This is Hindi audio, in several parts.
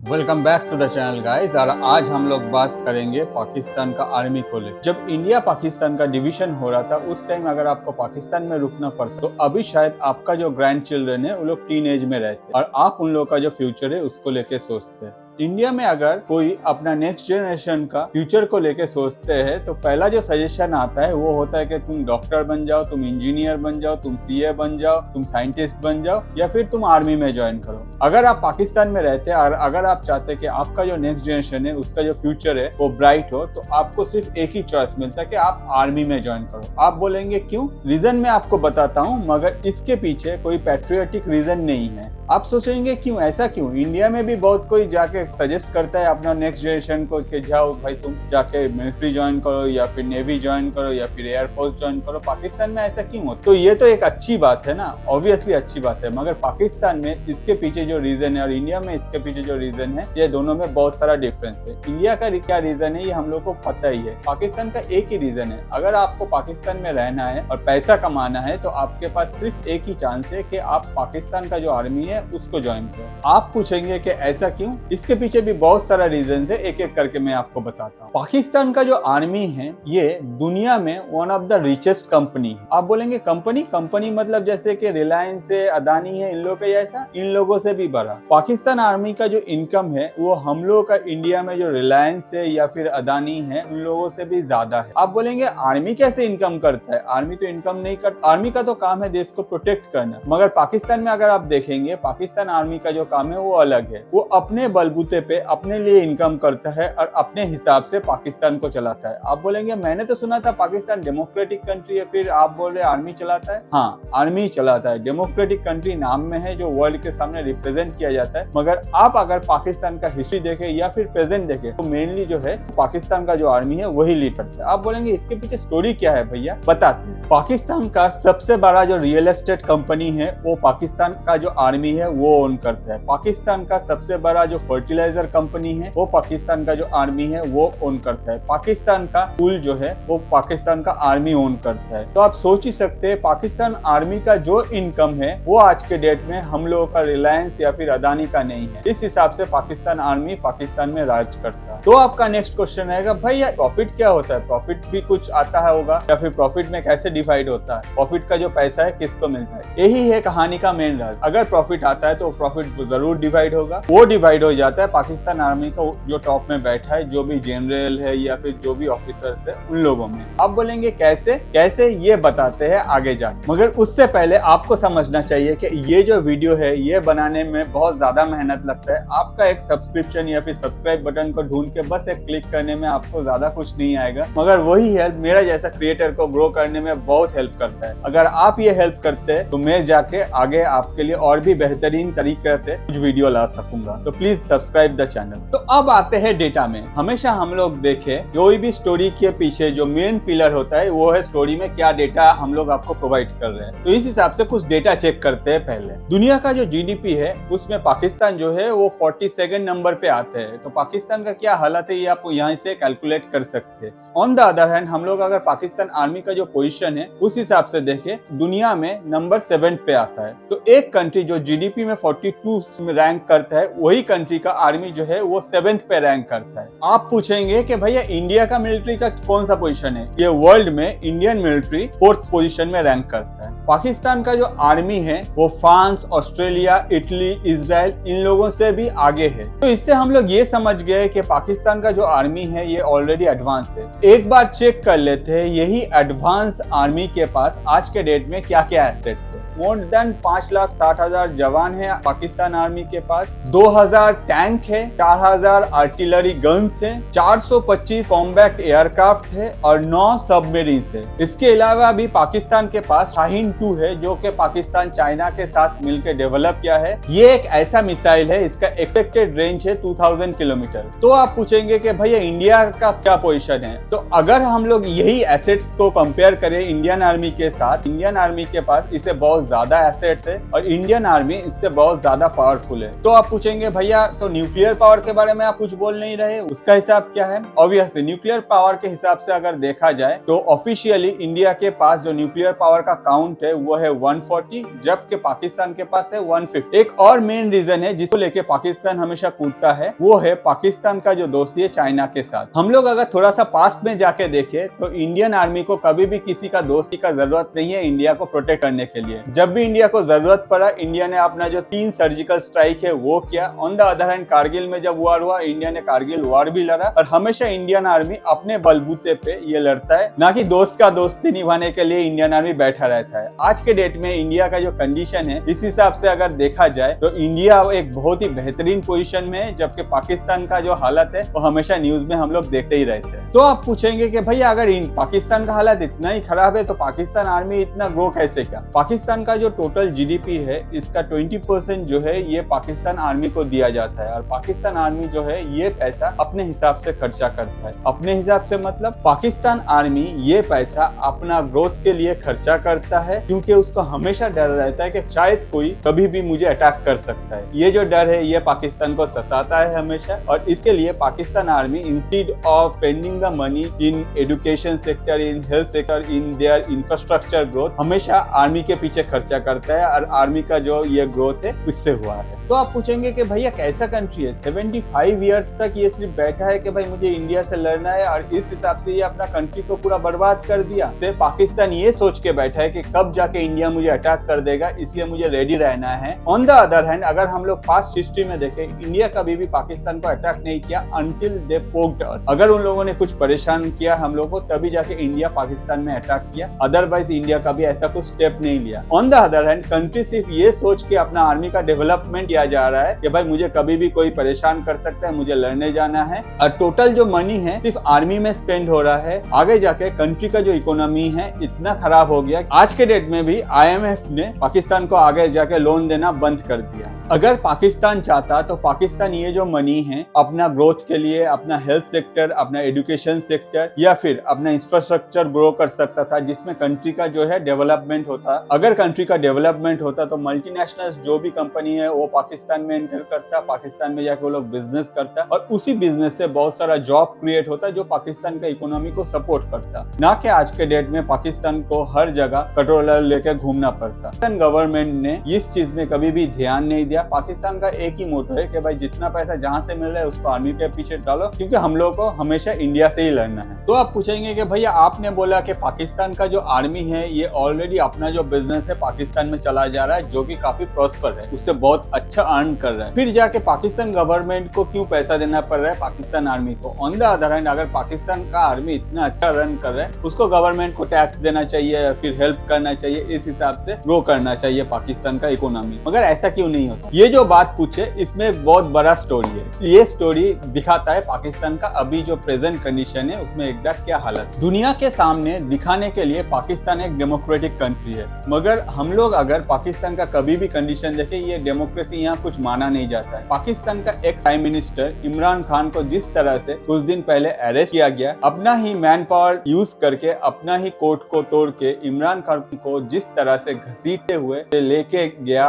Welcome back to the channel guys. और आज हम लोग बात करेंगे पाकिस्तान का आर्मी को लेकर। जब इंडिया पाकिस्तान का डिवीजन हो रहा था उस टाइम अगर आपको पाकिस्तान में रुकना पड़ता तो अभी शायद आपका जो ग्रैंड चिल्ड्रन है वो लोग टीन एज में रहते और आप उन लोग का जो फ्यूचर है उसको लेके सोचते हैं। इंडिया में अगर कोई अपना नेक्स्ट जनरेशन का फ्यूचर को लेके सोचते हैं तो पहला जो सजेशन आता है वो होता है कि तुम डॉक्टर बन जाओ, तुम इंजीनियर बन जाओ, तुम सीए बन जाओ, तुम साइंटिस्ट बन जाओ या फिर तुम आर्मी में ज्वाइन करो। अगर आप पाकिस्तान में रहते हैं और अगर आप चाहते हैं कि आपका जो नेक्स्ट जनरेशन है उसका जो फ्यूचर है वो ब्राइट हो तो आपको सिर्फ एक ही चॉइस मिलता है कि आप आर्मी में ज्वाइन करो। आप बोलेंगे क्यों? रीजन मैं आपको बताता हूँ, मगर इसके पीछे कोई पैट्रियोटिक रीजन नहीं है। आप सोचेंगे क्यों, ऐसा क्यों? इंडिया में भी बहुत कोई जाके सजेस्ट करता है अपना नेक्स्ट जनरेशन को कि जाओ भाई तुम जाके मिलिट्री ज्वाइन करो या फिर नेवी ज्वाइन करो या फिर एयरफोर्स ज्वाइन करो। पाकिस्तान में ऐसा क्यों हो? तो ये तो एक अच्छी बात है ना, ऑब्वियसली अच्छी बात है, मगर पाकिस्तान में इसके पीछे जो रीजन है और इंडिया में इसके पीछे जो रीजन है ये दोनों में बहुत सारा डिफरेंस है। इंडिया का क्या रीजन है ये हम लोग को पता ही है, पाकिस्तान का एक ही रीजन है। अगर आपको पाकिस्तान में रहना है और पैसा कमाना है तो आपके पास सिर्फ एक ही चांस है कि आप पाकिस्तान का जो आर्मी है उसको ज्वाइन करो। आप पूछेंगे कि ऐसा क्यों? इसके पीछे भी बहुत सारा रीजन है, एक एक करके मैं आपको बताता हूँ। पाकिस्तान का जो आर्मी है ये दुनिया में one of the richest company है। आप बोलेंगे कंपनी मतलब जैसे कि रिलायंस है, अदानी है, इन लोगों का जैसा? इन लोगों से भी बड़ा। पाकिस्तान आर्मी का जो इनकम है वो हम लोगों का इंडिया में जो रिलायंस है या फिर अदानी है उन लोगों से भी ज्यादा है। आप बोलेंगे आर्मी कैसे इनकम करता है? आर्मी तो इनकम नहीं करता, आर्मी का तो काम है देश को प्रोटेक्ट करना। मगर पाकिस्तान में अगर आप देखेंगे पाकिस्तान आर्मी का जो काम है वो अलग है। वो अपने बलबूते पे अपने लिए इनकम करता है और अपने हिसाब से पाकिस्तान को चलाता है। आप बोलेंगे मैंने तो सुना था पाकिस्तान डेमोक्रेटिक कंट्री है, फिर आप बोल रहे आर्मी चलाता है? हाँ, आर्मी चलाता है। डेमोक्रेटिक कंट्री नाम में है जो वर्ल्ड के सामने रिप्रेजेंट किया जाता है, मगर आप अगर पाकिस्तान का हिस्ट्री देखें या फिर प्रेजेंट देखें तो मेनली जो है पाकिस्तान का जो आर्मी है वही लीड करता है। आप बोलेंगे इसके पीछे स्टोरी क्या है भैया? बताते हैं। पाकिस्तान का सबसे बड़ा जो रियल एस्टेट कंपनी है वो पाकिस्तान का जो आर्मी है वो ओन करता है। पाकिस्तान का सबसे बड़ा जो फर्टिलाइजर कंपनी है वो पाकिस्तान का जो आर्मी है वो ओन करता है। पाकिस्तान का स्कूल जो है वो पाकिस्तान का आर्मी ओन करता है। तो आप सोच ही सकते हैं पाकिस्तान आर्मी का जो इनकम है वो आज के डेट में हम लोगों का रिलायंस या फिर अदानी का नहीं है। इस हिसाब से पाकिस्तान आर्मी पाकिस्तान में राज करता है। तो आपका नेक्स्ट क्वेश्चन रहेगा भैया प्रॉफिट क्या होता है? प्रॉफिट भी कुछ आता है होगा या फिर प्रॉफिट में कैसे डिवाइड होता है? प्रॉफिट का जो पैसा है किसको मिलता है? यही है कहानी का मेन राज। अगर प्रॉफिट आता है तो प्रॉफिट जरूर डिवाइड होगा। वो डिवाइड हो जाता है पाकिस्तान आर्मी का जो टॉप में बैठा है, जो भी जनरल है या फिर जो भी ऑफिसर्स है उन लोगों में। आप बोलेंगे कैसे ये बताते हैं आगे जाके, मगर उससे पहले आपको समझना चाहिए कि ये जो वीडियो है ये बनाने में बहुत ज्यादा मेहनत लगता है। आपका एक सब्सक्रिप्शन या फिर सब्सक्राइब बटन को ढूंढ के बस एक क्लिक करने में आपको ज्यादा कुछ नहीं आएगा, मगर वही हेल्प मेरा जैसा क्रिएटर को ग्रो करने में बहुत हेल्प करता है। अगर आप ये हेल्प करते हैं तो मैं जाके आगे आपके लिए और भी बेहतरीन तरीके से कुछ वीडियो ला सकूंगा। तो प्लीज सब्सक्राइब द चैनल। तो अब आते हैं डेटा में। हमेशा हम लोग देखें कोई भी स्टोरी के पीछे जो मेन पिलर होता है वो है स्टोरी में क्या डेटा हम लोग आपको प्रोवाइड कर रहे हैं। तो इस हिसाब से कुछ डेटा चेक करते हैं। पहले दुनिया का जो जीडीपी है उसमें पाकिस्तान जो है वो 42 नंबर पे आते हैं। तो पाकिस्तान का क्या हालत है ये आप यहाँ से कैलकुलेट कर सकते हैं। ऑन द अदर हैंड हम लोग अगर पाकिस्तान आर्मी का जो पोजीशन है उस हिसाब से देखें दुनिया में नंबर 7 पे आता है। तो एक कंट्री जो जीडीपी में 42 में रैंक करता है वही कंट्री का आर्मी जो है वो 7th पे रैंक करता है। आप पूछेंगे कि भैया इंडिया का मिलिट्री का कौन सा पोजीशन है? ये वर्ल्ड में इंडियन मिलिट्री 4th पोजीशन में रैंक करता है। पाकिस्तान का जो आर्मी है वो फ्रांस, ऑस्ट्रेलिया, इटली, इजराइल इन लोगों से भी आगे है। तो इससे हम लोग ये समझ गए कि पाकिस्तान का जो आर्मी है ये ऑलरेडी एडवांस है। एक बार चेक कर लेते हैं यही एडवांस आर्मी के पास आज के डेट में क्या क्या एसेट्स है। मोर देन 5,60,000 जवान है पाकिस्तान आर्मी के पास, 2,000 टैंक है, 4,000 आर्टिलरी गन्स है, 425 कॉम्बैट एयरक्राफ्ट है और 9 सबमरीन है। इसके अलावा भी पाकिस्तान के पास शाहीन 2 है जो कि पाकिस्तान चाइना के साथ मिलकर डेवलप किया है। ये एक ऐसा मिसाइल है इसका एक्सपेक्टेड रेंज है 2000 किलोमीटर। तो आप पूछेंगे कि भैया इंडिया का क्या पोजीशन है? तो अगर हम लोग यही एसेट्स को कंपेयर करें इंडियन आर्मी के साथ, इंडियन आर्मी के पास इसे बहुत ज्यादा एसेट्स है और इंडियन आर्मी इससे बहुत ज्यादा पावरफुल है। तो आप पूछेंगे भैया तो न्यूक्लियर पावर के बारे में आप कुछ बोल नहीं रहे, उसका हिसाब क्या है? ऑब्वियसली न्यूक्लियर पावर के हिसाब से अगर देखा जाए तो ऑफिशियली इंडिया के पास जो न्यूक्लियर पावर का काउंट है वो है 140, जबकि पाकिस्तान के पास है 150। एक और मेन रीजन है जिसको लेके पाकिस्तान हमेशा कूदता है, वो है पाकिस्तान का जो दोस्ती है चाइना के साथ। हम लोग अगर थोड़ा सा पास्ट में जाके देखें तो इंडियन आर्मी को कभी भी किसी का दोस्ती का जरूरत नहीं है इंडिया को प्रोटेक्ट करने के लिए। जब भी इंडिया को जरूरत पड़ा इंडिया ने अपना जो 3 सर्जिकल स्ट्राइक है वो किया। On the other hand Kargil में जब वॉर हुआ इंडिया ने कारगिल वॉर भी लड़ा और हमेशा इंडियन आर्मी अपने बलबूते पे ये लड़ता है, ना कि दोस्त का दोस्ती निभाने के लिए इंडियन आर्मी बैठा रहता है। आज के डेट में इंडिया का जो कंडीशन है इस हिसाब से अगर देखा जाए तो इंडिया एक बहुत ही बेहतरीन पोजीशन में है, जबकि पाकिस्तान का जो हालत है वो हमेशा न्यूज में हम लोग देखते ही रहते हैं। तो आप पूछेंगे कि भैया अगर पाकिस्तान का हालत इतना ही खराब है तो पाकिस्तान आर्मी इतना ग्रो कैसे किया? पाकिस्तान का जो टोटल जीडीपी है इसका 20% जो है ये पाकिस्तान आर्मी को दिया जाता है और पाकिस्तान आर्मी जो है ये पैसा अपने हिसाब से खर्चा करता है। अपने हिसाब से मतलब पाकिस्तान आर्मी ये पैसा अपना ग्रोथ के लिए खर्चा करता है, क्योंकि उसको हमेशा डर रहता है कि शायद कोई कभी भी मुझे अटैक कर सकता है। ये जो डर है ये पाकिस्तान को सताता है हमेशा, और इसके लिए Pakistan army instead of spending the money in education sector, in health sector, in their infrastructure growth, हमेशा आर्मी के पीछे खर्चा करता है और आर्मी का जो ये ग्रोथ है उससे हुआ है। तो आप पूछेंगे कि भैया कैसा कंट्री है, 75 इयर्स तक ये सिर्फ बैठा है कि भाई मुझे इंडिया से लड़ना है और इस हिसाब से ये अपना कंट्री को पूरा बर्बाद कर दिया। तो पाकिस्तान ये सोच के बैठा है कि कब जाके इंडिया मुझे अटैक कर देगा, इसलिए मुझे रेडी रहना है। ऑन द अदर हैंड अगर हम लोग पास्ट हिस्ट्री में देखें, इंडिया कभी भी पाकिस्तान को अटैक नहीं किया अंटिल दे पोक्ड अस। अगर उन लोगों ने कुछ परेशान किया हम लोग को तभी जाके इंडिया पाकिस्तान में अटैक किया, अदरवाइज इंडिया कभी ऐसा कुछ स्टेप नहीं लिया। On the other hand country सिर्फ ये सोच के अपना आर्मी का डेवलपमेंट किया जा रहा है कि भाई मुझे कभी भी कोई परेशान कर सकता है, मुझे लड़ने जाना है, और टोटल जो मनी है सिर्फ आर्मी में स्पेंड हो रहा है। आगे जाके कंट्री का जो इकोनॉमी है इतना खराब हो गया, आज के डेट में भी IMF ने पाकिस्तान को आगे जाके लोन देना बंद कर दिया। अगर पाकिस्तान चाहता तो पाकिस्तान ये जो मनी है अपना ग्रोथ के लिए, अपना हेल्थ सेक्टर, अपना एजुकेशन सेक्टर या फिर अपना इंफ्रास्ट्रक्चर ग्रो कर सकता था, जिसमें कंट्री का जो है डेवलपमेंट होता। अगर कंट्री का डेवलपमेंट होता तो मल्टीनेशनल्स जो भी कंपनी है वो पाकिस्तान में एंटर करता, पाकिस्तान में जाके वो लोग बिजनेस करता और उसी बिजनेस से बहुत सारा जॉब क्रिएट होता जो पाकिस्तान का इकोनॉमी को सपोर्ट करता, ना कि आज के डेट में पाकिस्तान को हर जगह कंट्रोलर लेकर घूमना पड़ता। पाकिस्तान गवर्नमेंट ने इस चीज में कभी भी ध्यान नहीं दिया। पाकिस्तान का एक ही मोटो है कि भाई जितना पैसा जहां से मिल रहा है उसको आर्मी के पीछे डालो, क्योंकि हम लोग को हमेशा इंडिया से ही लड़ना है। तो आप पूछेंगे कि भैया आपने बोला कि पाकिस्तान का जो आर्मी है ये ऑलरेडी अपना जो बिजनेस है पाकिस्तान में चला जा रहा है, जो कि काफी प्रॉस्पर है, उससे बहुत अच्छा अर्न कर रहा है, फिर जाके पाकिस्तान गवर्नमेंट को क्यों पैसा देना पड़ रहा है पाकिस्तान आर्मी को? ऑन द अदर हैंड अगर पाकिस्तान का आर्मी इतना अच्छा रन कर रहा है उसको गवर्नमेंट को टैक्स देना चाहिए या फिर हेल्प करना चाहिए, इस हिसाब से ग्रो करना चाहिए पाकिस्तान का इकोनॉमी। मगर ऐसा क्यों नहीं होता? ये जो बात पूछे इसमें एक बहुत बड़ा स्टोरी है। ये स्टोरी दिखाता है पाकिस्तान का अभी जो प्रेजेंट कंडीशन है उसमें एग्जैक्ट क्या हालत। दुनिया के सामने दिखाने के लिए पाकिस्तान एक डेमोक्रेटिक कंट्री है, मगर हम लोग अगर पाकिस्तान का कभी भी कंडीशन देखें ये डेमोक्रेसी यहाँ कुछ माना नहीं जाता है। पाकिस्तान का ex prime minister Imran Khan को जिस तरह से कुछ दिन पहले अरेस्ट किया गया, अपना ही मैन पावर यूज करके, अपना ही कोर्ट को तोड़ के इमरान खान को जिस तरह से घसीटते हुए लेके गया,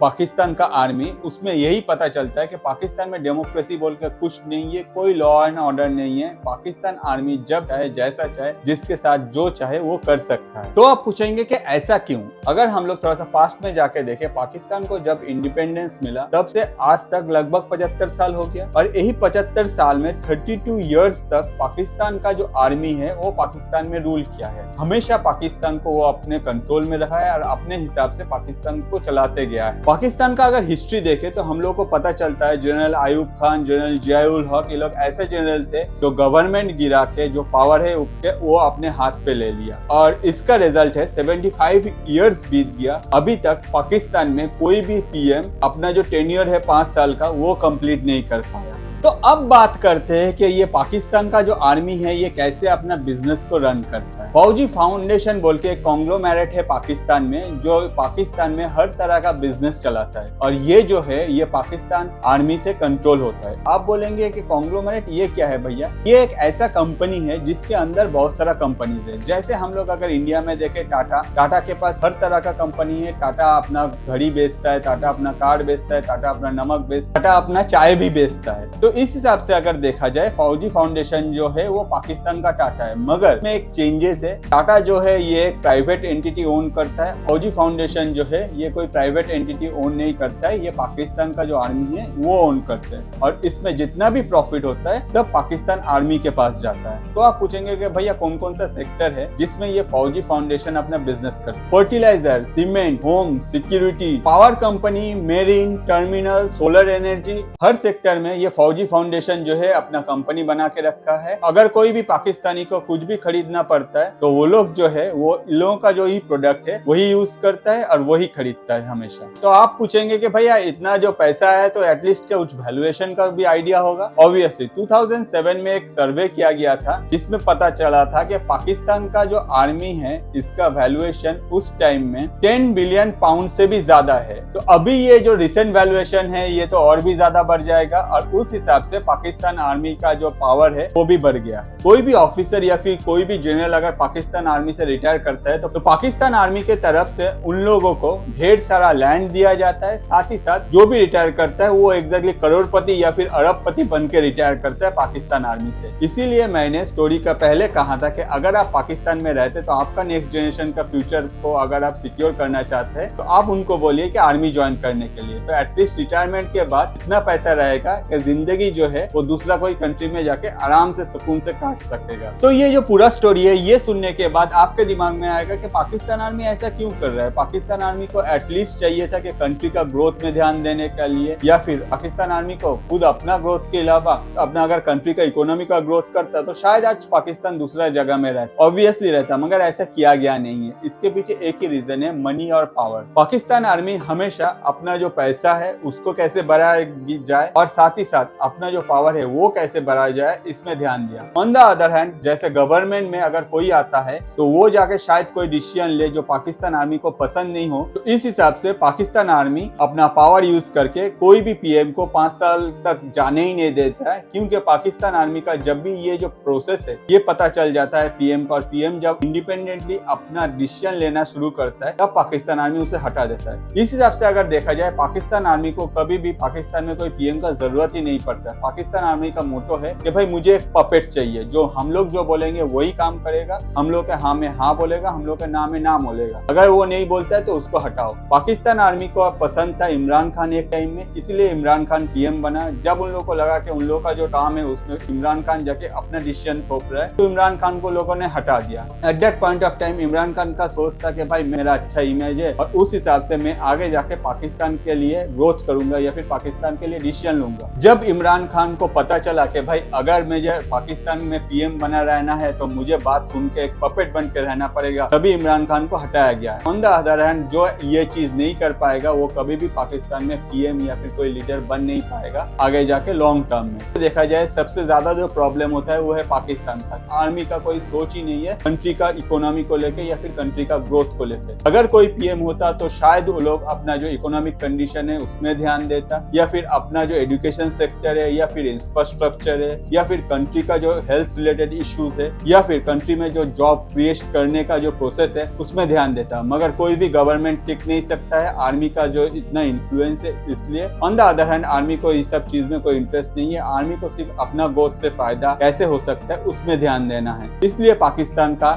पाकिस्तान का आर्मी, उसमें यही पता चलता है कि पाकिस्तान में डेमोक्रेसी बोल के कुछ नहीं है, कोई लॉ एंड ऑर्डर नहीं है। पाकिस्तान आर्मी जब चाहे, जैसा चाहे, जिसके साथ जो चाहे वो कर सकता है। तो आप पूछेंगे कि ऐसा क्यों? अगर हम लोग थोड़ा सा पास्ट में जाके देखें, पाकिस्तान को जब इंडिपेंडेंस मिला तब से आज तक लगभग 75 साल हो गया, और यही 75 साल में 32 इयर्स तक पाकिस्तान का जो आर्मी है वो पाकिस्तान में रूल किया है। हमेशा पाकिस्तान को वो अपने कंट्रोल में रखा है और अपने हिसाब से पाकिस्तान को चलाते गया है। पाकिस्तान का अगर हिस्ट्री देखे तो हम लोग को पता चलता है जनरल आयूब खान, जनरल जियाउल हक, ये लोग ऐसे जनरल थे जो गवर्नमेंट गिरा के जो पावर है उसके वो अपने हाथ पे ले लिया, और इसका रिजल्ट है 75 इयर्स बीत गया, अभी तक पाकिस्तान में कोई भी PM अपना जो टेन्योर है 5 साल का वो कंप्लीट नहीं कर पाया। तो अब बात करते हैं कि ये पाकिस्तान का जो आर्मी है ये कैसे अपना बिजनेस को रन करता है। फौजी फाउंडेशन बोल के एक कॉन्ग्लोमेरेट है पाकिस्तान में, जो पाकिस्तान में हर तरह का बिजनेस चलाता है और ये जो है ये पाकिस्तान आर्मी से कंट्रोल होता है। आप बोलेंगे कि कॉन्ग्लोमेरेट ये क्या है भैया? ये एक ऐसा कंपनी है जिसके अंदर बहुत सारा कंपनीज है। जैसे हम लोग अगर इंडिया में देखें, टाटा के पास हर तरह का कंपनी है। टाटा अपना घड़ी बेचता है, टाटा अपना कार बेचता है, टाटा अपना नमक बेचता है, टाटा अपना चाय भी बेचता है। तो इस हिसाब से अगर देखा जाए फौजी फाउंडेशन जो है वो पाकिस्तान का टाटा है, मगर में एक चेंजेस है। टाटा जो है ये एक प्राइवेट एंटिटी ओन करता है, फौजी फाउंडेशन जो है ये कोई प्राइवेट एंटिटी ओन नहीं करता है, ये पाकिस्तान का जो आर्मी है वो ओन करते हैं और इसमें जितना भी प्रॉफिट होता है सब पाकिस्तान आर्मी के पास जाता है। तो आप पूछेंगे कि भैया कौन कौन सा सेक्टर है जिसमें ये फौजी फाउंडेशन अपना बिजनेस करता है? Fertilizer, cement, home, security, power company, marine, terminal, solar energy, हर सेक्टर में ये फौजी फाउंडेशन जो है अपना कंपनी बना के रखा है। अगर कोई भी पाकिस्तानी को कुछ भी खरीदना पड़ता है तो वो लोग जो है वो इन लोगों का जो ही प्रोडक्ट है वही यूज करता है और वही खरीदता है हमेशा। तो आप पूछेंगे कि भैया इतना जो पैसा है तो एटलीस्ट क्या कुछ वैल्यूएशन का भी आइडिया होगा? ऑब्वियसली 2007 में एक सर्वे किया गया था जिसमें पता चला था कि पाकिस्तान का जो आर्मी है इसका वैल्यूएशन उस टाइम में 10 बिलियन पाउंड से भी ज्यादा है। तो अभी ये जो रिसेंट वैल्यूएशन है ये तो और भी ज्यादा बढ़ जाएगा और उस हिसाब से पाकिस्तान आर्मी का जो पावर है वो भी बढ़ गया है। कोई भी ऑफिसर या फिर कोई भी जनरल अगर पाकिस्तान आर्मी से रिटायर करता है तो पाकिस्तान आर्मी के तरफ से उन लोगों को ढेर सारा लैंड दिया जाता है। साथ ही साथ जो भी रिटायर करता है वो एग्जैक्टली करोड़पति या फिर अरबपति बन के रिटायर करता है पाकिस्तान आर्मी से। इसीलिए मैंने स्टोरी का पहले कहा था कि अगर आप पाकिस्तान में रहते तो आपका नेक्स्ट जनरेशन का फ्यूचर को अगर आप सिक्योर करना चाहते हैं तो आप उनको बोलिए कि आर्मी ज्वाइन करने के लिए। तो एटलीस्ट रिटायरमेंट के बाद इतना पैसा रहेगा कि जिंदगी जो है वो दूसरा कोई कंट्री में जाके आराम से सुकून से काट सकेगा। तो ये जो पूरा स्टोरी है ये सुनने के बाद आपके दिमाग में आएगा कि पाकिस्तान आर्मी ऐसा क्यों कर रहा है? पाकिस्तान आर्मी को एटलीस्ट चाहिए था कि कंट्री का ग्रोथ में ध्यान देने के लिए, या फिर पाकिस्तान आर्मी को खुद अपना ग्रोथ के अलावा अपना अगर कंट्री का इकोनॉमी का ग्रोथ करता तो शायद आज पाकिस्तान दूसरा जगह में रहता, ऑब्वियसली रहता, मगर ऐसा किया गया नहीं है। इसके पीछे एक ही रीजन है, मनी और पावर। पाकिस्तान आर्मी हमेशा अपना जो पैसा है उसको कैसे बढ़ाया जाए और साथ ही साथ अपना जो पावर है वो कैसे बढ़ाया जाए इसमें ध्यान दिया। ऑन द अदर हैंड जैसे गवर्नमेंट में अगर कोई आता है तो वो जाके शायद कोई डिसीजन ले जो पाकिस्तान आर्मी को पसंद नहीं हो, तो इस हिसाब से पाकिस्तान आर्मी अपना पावर यूज करके कोई भी पीएम को 5 साल तक जाने ही नहीं देता है, क्योंकि पाकिस्तान आर्मी का जब भी ये जो प्रोसेस है ये पता चल जाता है पीएम का, और पीएम जब इंडिपेंडेंटली अपना डिसीजन लेना शुरू करता है तब पाकिस्तान आर्मी उसे हटा देता है। इस हिसाब से अगर देखा जाए पाकिस्तान आर्मी को कभी भी पाकिस्तान में कोई पीएम का जरूरत ही नहीं पड़ता। पाकिस्तान आर्मी का मोटो है कि भाई मुझे एक पपेट चाहिए, जो हम लोग जो बोलेंगे वही काम करेगा, हम लोग के हाँ में हाँ बोलेगा, हम लोग के ना में ना बोलेगा। अगर वो नहीं बोलता है तो उसको हटाओ। पाकिस्तान आर्मी को पसंद था इमरान खान एक टाइम में, इसलिए इमरान खान पीएम बना। जब उन लोगों को लगा कि उन लोगों का जो काम है उसमें इमरान खान जाके अपना डिसीजन थोप रहा है तो इमरान खान को लोगों ने हटा दिया। At that point of time Imran Khan का सोच था कि भाई मेरा अच्छा इमेज है और उस हिसाब से मैं आगे जाके पाकिस्तान के लिए ग्रोथ करूंगा या फिर पाकिस्तान के लिए डिसीजन लूंगा। जब इमरान खान को पता चला कि भाई अगर मुझे पाकिस्तान में पीएम बना रहना है तो मुझे बात सुन के एक पपेट बन के रहना पड़ेगा, तभी इमरान खान को हटाया गया है। ऑन द अदर हैंड जो ये चीज नहीं कर पाएगा वो कभी भी पाकिस्तान में पीएम या फिर कोई लीडर बन नहीं पाएगा आगे जाके लॉन्ग टर्म में। तो देखा जाए सबसे ज्यादा जो प्रॉब्लम होता है वो है पाकिस्तान का। आर्मी का कोई सोच ही नहीं है कंट्री का इकोनॉमी को लेके या फिर कंट्री का ग्रोथ को लेके। अगर कोई पीएम होता तो शायद वो लोग अपना जो इकोनॉमिक कंडीशन है उसमें ध्यान देता, या फिर अपना जो एजुकेशन सेक्टर है या फिर इंफ्रास्ट्रक्चर है या फिर कंट्री का जो हेल्थ रिलेटेड इश्यूज है या फिर कंट्री में जो जॉब क्रिएट करने का जो प्रोसेस है उसमें ध्यान देता। मगर कोई भी गवर्नमेंट टिक नहीं सकता है, आर्मी का जो इतना इन्फ्लुएंस है इसलिए। On the other hand army को इस सब चीज में कोई इंटरेस्ट नहीं है। आर्मी को सिर्फ अपना ग्रोथ से फायदा कैसे हो सकता है उसमें ध्यान देना है। इसलिए पाकिस्तान का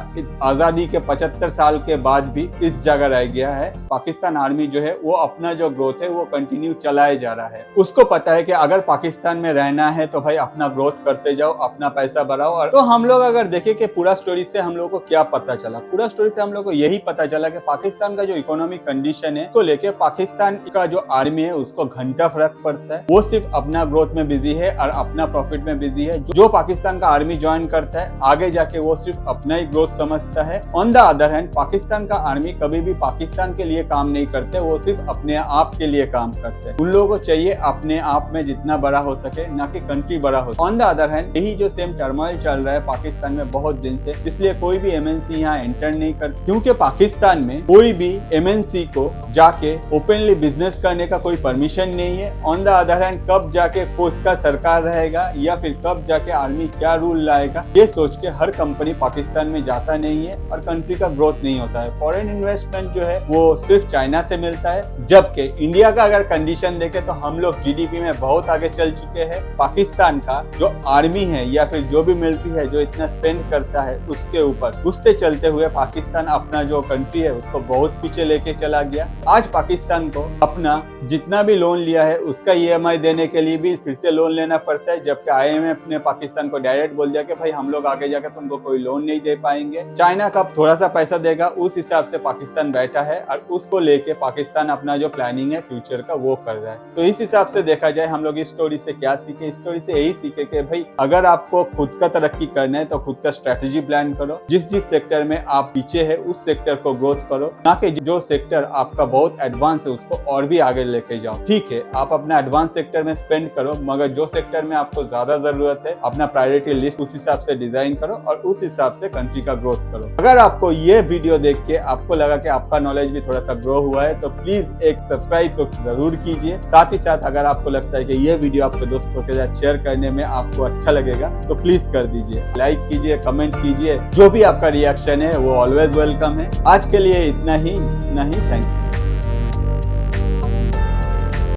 आजादी के 75 साल के बाद भी इस जगह रह गया है। पाकिस्तान आर्मी जो है वो अपना जो ग्रोथ है वो कंटिन्यू चलाए जा रहा है। उसको पता है कि अगर पाकिस्तान में रहना है तो भाई अपना ग्रोथ करते जाओ, अपना पैसा बढ़ाओ। और तो हम लोग अगर देखें कि पूरा स्टोरी से हम लोग को क्या पता चला, पूरा स्टोरी से हम लोग को यही पता चला कि पाकिस्तान का जो इकोनॉमिक कंडीशन है को लेके पाकिस्तान का जो आर्मी है उसको घंटा फर्क पड़ता है। वो सिर्फ अपना ग्रोथ में बिजी है और अपना प्रॉफिट में बिजी है। जो पाकिस्तान का आर्मी ज्वाइन करता है आगे जाके वो सिर्फ अपना ही ग्रोथ समझता है। On the other hand Pakistan का आर्मी कभी भी पाकिस्तान के लिए काम नहीं करते, वो सिर्फ अपने आप के लिए काम करते हैं। उन लोगों को चाहिए अपने आप में जितना बड़ा हो हो सके, ना कि कंट्री बड़ा हो। ऑन द अदर हैंड यही जो सेम टर्मोइल चल रहा है पाकिस्तान में बहुत दिन से, इसलिए कोई भी एमएनसी यहाँ एंटर नहीं कर, क्योंकि पाकिस्तान में कोई भी एमएनसी को जाके ओपनली बिजनेस करने का कोई परमिशन नहीं है। ऑन द अदर हैंड कब जाके उसका सरकार रहेगा या फिर कब जाके आर्मी क्या रूल लाएगा, ये सोच के हर कंपनी पाकिस्तान में जाता नहीं है और कंट्री का ग्रोथ नहीं होता है। फॉरेन इन्वेस्टमेंट जो है वो सिर्फ चाइना से मिलता है, जबकि इंडिया का अगर कंडीशन देखे तो हम लोग जीडीपी में बहुत आगे चल चुके हैं। पाकिस्तान का जो आर्मी है या फिर जो भी मिलिट्री है जो इतना स्पेंड करता है उसके ऊपर उससे चलते हुए पाकिस्तान अपना जो कंट्री है उसको बहुत पीछे लेके चला गया। आज पाकिस्तान को अपना जितना भी लोन लिया है उसका ईएमआई देने के लिए भी फिर से लोन लेना पड़ता है, जबकि आईएमएफ ने पाकिस्तान को डायरेक्ट बोल दिया कि भाई हम लोग आगे जाकर तुमको कोई लोन नहीं दे पाएंगे। चाइना कब थोड़ा सा पैसा देगा उस हिसाब से पाकिस्तान बैठा है और उसको लेके पाकिस्तान अपना जो प्लानिंग है फ्यूचर का वो कर रहा है। तो इस हिसाब से देखा जाए हम लोग इस स्टोरी से क्या सीखे, इस स्टोरी से यही सीखे कि भाई अगर आपको खुद का तरक्की करना है तो खुद का स्ट्रेटेजी प्लान करो। जिस सेक्टर में आप पीछे है उस सेक्टर को ग्रोथ करो, ना कि जो सेक्टर आपका बहुत एडवांस है उसको और भी आगे लेके जाओ। ठीक है, आप अपना एडवांस सेक्टर में स्पेंड करो, मगर जो सेक्टर में आपको ज्यादा जरूरत है अपना प्रायोरिटी लिस्ट उस हिसाब से डिजाइन करो और उस हिसाब से कंट्री का ग्रोथ करो। अगर आपको ये वीडियो देख के आपको लगा कि आपका नॉलेज भी थोड़ा सा ग्रो हुआ है तो प्लीज एक सब्सक्राइब तो जरूर कीजिए। साथ ही साथ अगर आपको लगता है कि ये वीडियो आपके दोस्तों के साथ शेयर करने में आपको अच्छा लगेगा तो प्लीज कर दीजिए, लाइक कीजिए, कमेंट कीजिए, जो भी आपका रिएक्शन है वो ऑलवेज वेलकम है। आज के लिए इतना ही, थैंक यू।